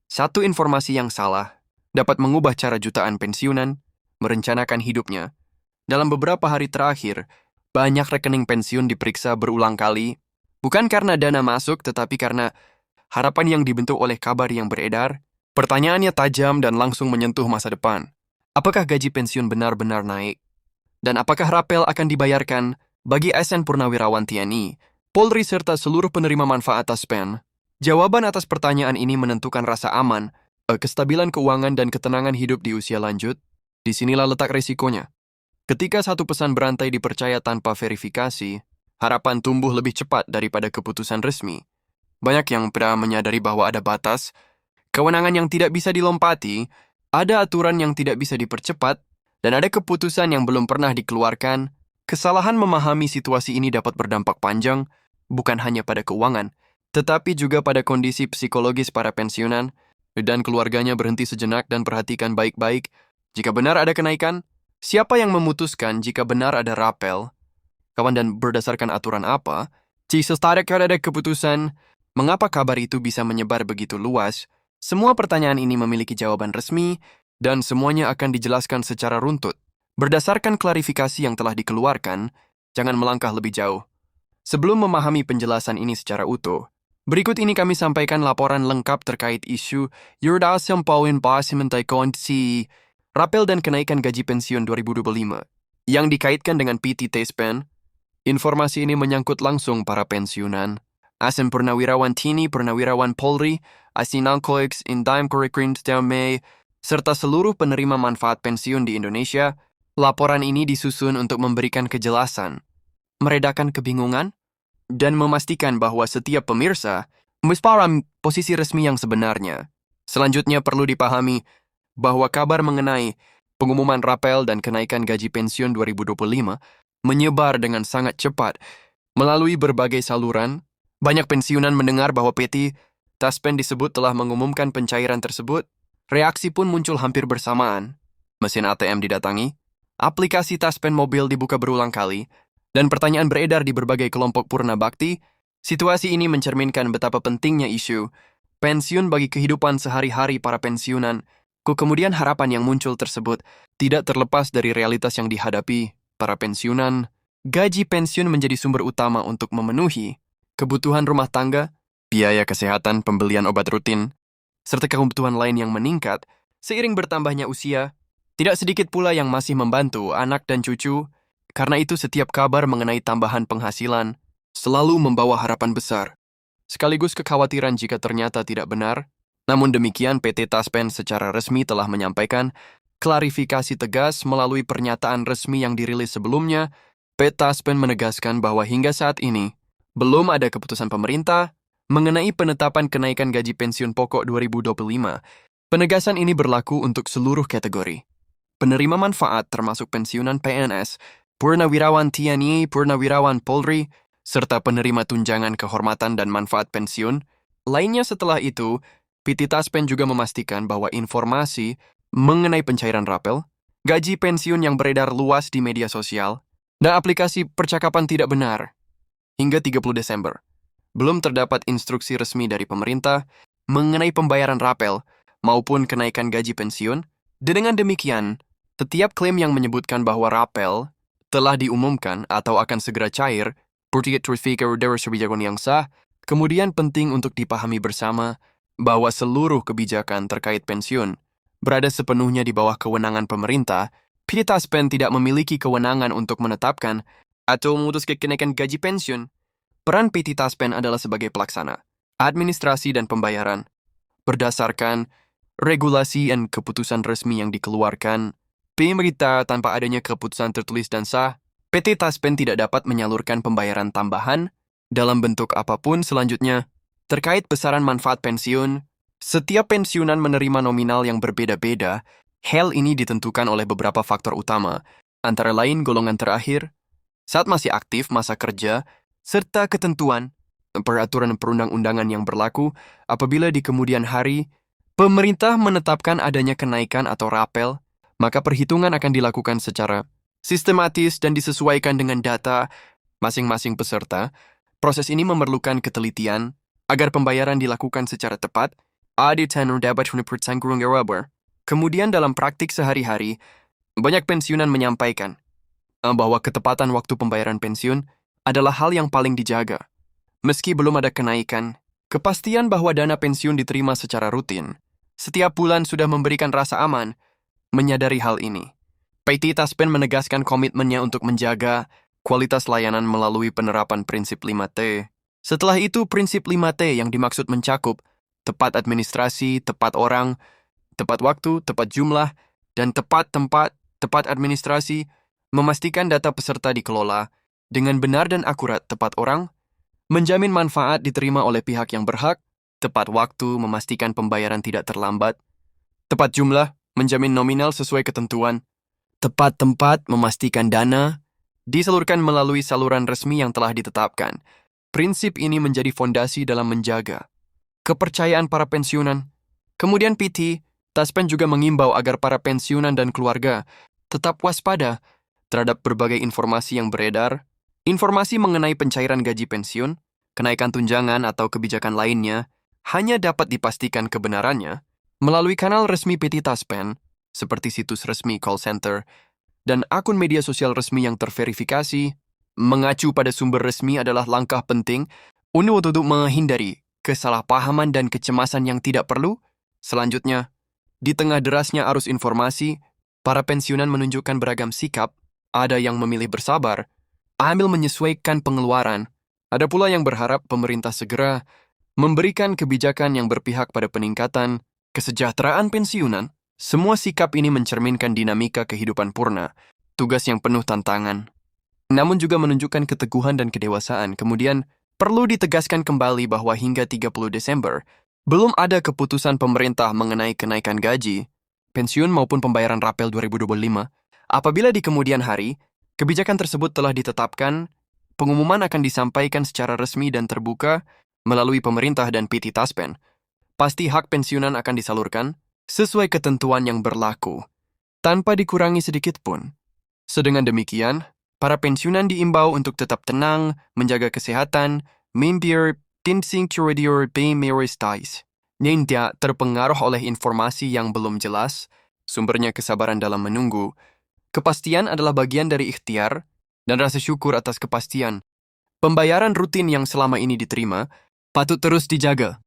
Satu informasi yang salah dapat mengubah cara jutaan pensiunan merencanakan hidupnya. Dalam beberapa hari terakhir, banyak rekening pensiun diperiksa berulang kali, bukan karena dana masuk, tetapi karena harapan yang dibentuk oleh kabar yang beredar. Pertanyaannya tajam dan langsung menyentuh masa depan. Apakah gaji pensiun benar-benar naik? Dan apakah rapel akan dibayarkan bagi ASN Purnawirawan TNI, Polri serta seluruh penerima manfaat TASPEN? Jawaban atas pertanyaan ini menentukan rasa aman, kestabilan keuangan dan ketenangan hidup di usia lanjut. Disinilah letak risikonya. Ketika satu pesan berantai dipercaya tanpa verifikasi, harapan tumbuh lebih cepat daripada keputusan resmi. Banyak yang sudah menyadari bahwa ada batas, kewenangan yang tidak bisa dilompati, ada aturan yang tidak bisa dipercepat, dan ada keputusan yang belum pernah dikeluarkan. Kesalahan memahami situasi ini dapat berdampak panjang, bukan hanya pada keuangan, tetapi juga pada kondisi psikologis para pensiunan, dan keluarganya berhenti sejenak dan perhatikan baik-baik. Jika benar ada kenaikan, siapa yang memutuskan jika benar ada rapel? Kawan, dan berdasarkan aturan apa? Jika ada keputusan, mengapa kabar itu bisa menyebar begitu luas? Semua pertanyaan ini memiliki jawaban resmi, dan semuanya akan dijelaskan secara runtut. Berdasarkan klarifikasi yang telah dikeluarkan, jangan melangkah lebih jauh. Sebelum memahami penjelasan ini secara utuh, berikut ini kami sampaikan laporan lengkap terkait isu Yurdasem Pauin Pasimentai Kondisi Rapel dan kenaikan gaji pensiun 2025 yang dikaitkan dengan PT TASPEN. Informasi ini menyangkut langsung para pensiunan, ASN Purnawirawan TNI, Purnawirawan Polri, Asinangkoix, Indaim Kurikrint Mei, serta seluruh penerima manfaat pensiun di Indonesia. Laporan ini disusun untuk memberikan kejelasan, meredakan kebingungan, dan memastikan bahwa setiap pemirsa mempahami posisi resmi yang sebenarnya. Selanjutnya perlu dipahami bahwa kabar mengenai pengumuman rapel dan kenaikan gaji pensiun 2025 menyebar dengan sangat cepat melalui berbagai saluran. Banyak pensiunan mendengar bahwa PT TASPEN disebut telah mengumumkan pencairan tersebut. Reaksi pun muncul hampir bersamaan. Mesin ATM didatangi, aplikasi TASPEN mobil dibuka berulang kali, dan pertanyaan beredar di berbagai kelompok purna bakti. Situasi ini mencerminkan betapa pentingnya isu pensiun bagi kehidupan sehari-hari para pensiunan. Kemudian harapan yang muncul tersebut tidak terlepas dari realitas yang dihadapi para pensiunan. Gaji pensiun menjadi sumber utama untuk memenuhi kebutuhan rumah tangga, biaya kesehatan, pembelian obat rutin, serta kebutuhan lain yang meningkat seiring bertambahnya usia. Tidak sedikit pula yang masih membantu anak dan cucu. Karena itu setiap kabar mengenai tambahan penghasilan selalu membawa harapan besar, sekaligus kekhawatiran jika ternyata tidak benar. Namun demikian, PT TASPEN secara resmi telah menyampaikan klarifikasi tegas melalui pernyataan resmi yang dirilis sebelumnya. PT TASPEN menegaskan bahwa hingga saat ini belum ada keputusan pemerintah mengenai penetapan kenaikan gaji pensiun pokok 2025. Penegasan ini berlaku untuk seluruh kategori penerima manfaat termasuk pensiunan PNS, Purnawirawan TNI, Purnawirawan Polri, serta penerima tunjangan kehormatan dan manfaat pensiun lainnya. Setelah itu, PT TASPEN juga memastikan bahwa informasi mengenai pencairan rapel, gaji pensiun yang beredar luas di media sosial, dan aplikasi percakapan tidak benar. Hingga 30 Desember, belum terdapat instruksi resmi dari pemerintah mengenai pembayaran rapel maupun kenaikan gaji pensiun. Dan dengan demikian, setiap klaim yang menyebutkan bahwa rapel telah diumumkan atau akan segera cair, yang sah. Kemudian penting untuk dipahami bersama bahwa seluruh kebijakan terkait pensiun berada sepenuhnya di bawah kewenangan pemerintah. PT TASPEN tidak memiliki kewenangan untuk menetapkan atau memutuskan kenaikan gaji pensiun. Peran PT TASPEN adalah sebagai pelaksana, administrasi dan pembayaran. Berdasarkan regulasi dan keputusan resmi yang dikeluarkan pemerintah, tanpa adanya keputusan tertulis dan sah, PT TASPEN tidak dapat menyalurkan pembayaran tambahan dalam bentuk apapun selanjutnya. Terkait besaran manfaat pensiun, setiap pensiunan menerima nominal yang berbeda-beda. Hal ini ditentukan oleh beberapa faktor utama, antara lain golongan terakhir, saat masih aktif masa kerja, serta ketentuan peraturan perundang-undangan yang berlaku. Apabila di kemudian hari pemerintah menetapkan adanya kenaikan atau rapel, maka perhitungan akan dilakukan secara sistematis dan disesuaikan dengan data masing-masing peserta. Proses ini memerlukan ketelitian agar pembayaran dilakukan secara tepat ada tenor dapat 100% kurang erabar. Kemudian dalam praktik sehari-hari, banyak pensiunan menyampaikan bahwa ketepatan waktu pembayaran pensiun adalah hal yang paling dijaga. Meski belum ada kenaikan, kepastian bahwa dana pensiun diterima secara rutin setiap bulan sudah memberikan rasa aman. Menyadari hal ini, PT Taspen menegaskan komitmennya untuk menjaga kualitas layanan melalui penerapan prinsip 5T. Setelah itu, prinsip 5T yang dimaksud mencakup tepat administrasi, tepat orang, tepat waktu, tepat jumlah, dan tepat tempat, tepat administrasi, memastikan data peserta dikelola dengan benar dan akurat, tepat orang, menjamin manfaat diterima oleh pihak yang berhak, tepat waktu, memastikan pembayaran tidak terlambat, tepat jumlah, menjamin nominal sesuai ketentuan, tepat tempat, memastikan dana disalurkan melalui saluran resmi yang telah ditetapkan. Prinsip ini menjadi fondasi dalam menjaga kepercayaan para pensiunan. Kemudian PT Taspen juga mengimbau agar para pensiunan dan keluarga tetap waspada terhadap berbagai informasi yang beredar, informasi mengenai pencairan gaji pensiun, kenaikan tunjangan atau kebijakan lainnya, hanya dapat dipastikan kebenarannya melalui kanal resmi PT Taspen, seperti situs resmi call center, dan akun media sosial resmi yang terverifikasi. Mengacu pada sumber resmi adalah langkah penting untuk menghindari kesalahpahaman dan kecemasan yang tidak perlu. Selanjutnya, di tengah derasnya arus informasi, para pensiunan menunjukkan beragam sikap. Ada yang memilih bersabar, ambil menyesuaikan pengeluaran. Ada pula yang berharap pemerintah segera memberikan kebijakan yang berpihak pada peningkatan kesejahteraan pensiunan. Semua sikap ini mencerminkan dinamika kehidupan purna, tugas yang penuh tantangan, namun juga menunjukkan keteguhan dan kedewasaan. Kemudian, perlu ditegaskan kembali bahwa hingga 30 Desember, belum ada keputusan pemerintah mengenai kenaikan gaji, pensiun maupun pembayaran rapel 2025. Apabila di kemudian hari, kebijakan tersebut telah ditetapkan, pengumuman akan disampaikan secara resmi dan terbuka melalui pemerintah dan PT Taspen. Pasti hak pensiunan akan disalurkan sesuai ketentuan yang berlaku, tanpa dikurangi sedikit pun. Sedangkan demikian, para pensiunan diimbau untuk tetap tenang, menjaga kesehatan, membiar tinsing curidur meristais, yang tidak terpengaruh oleh informasi yang belum jelas, sumbernya kesabaran dalam menunggu. Kepastian adalah bagian dari ikhtiar dan rasa syukur atas kepastian. Pembayaran rutin yang selama ini diterima patut terus dijaga.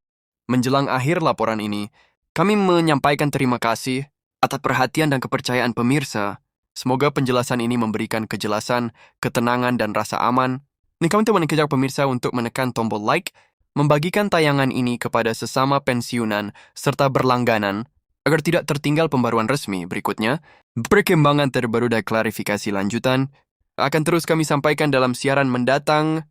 Menjelang akhir laporan ini, kami menyampaikan terima kasih atas perhatian dan kepercayaan pemirsa. Semoga penjelasan ini memberikan kejelasan, ketenangan, dan rasa aman. Kami mengajak pemirsa untuk menekan tombol like, membagikan tayangan ini kepada sesama pensiunan, serta berlangganan, agar tidak tertinggal pembaruan resmi berikutnya. Perkembangan terbaru dan klarifikasi lanjutan akan terus kami sampaikan dalam siaran mendatang.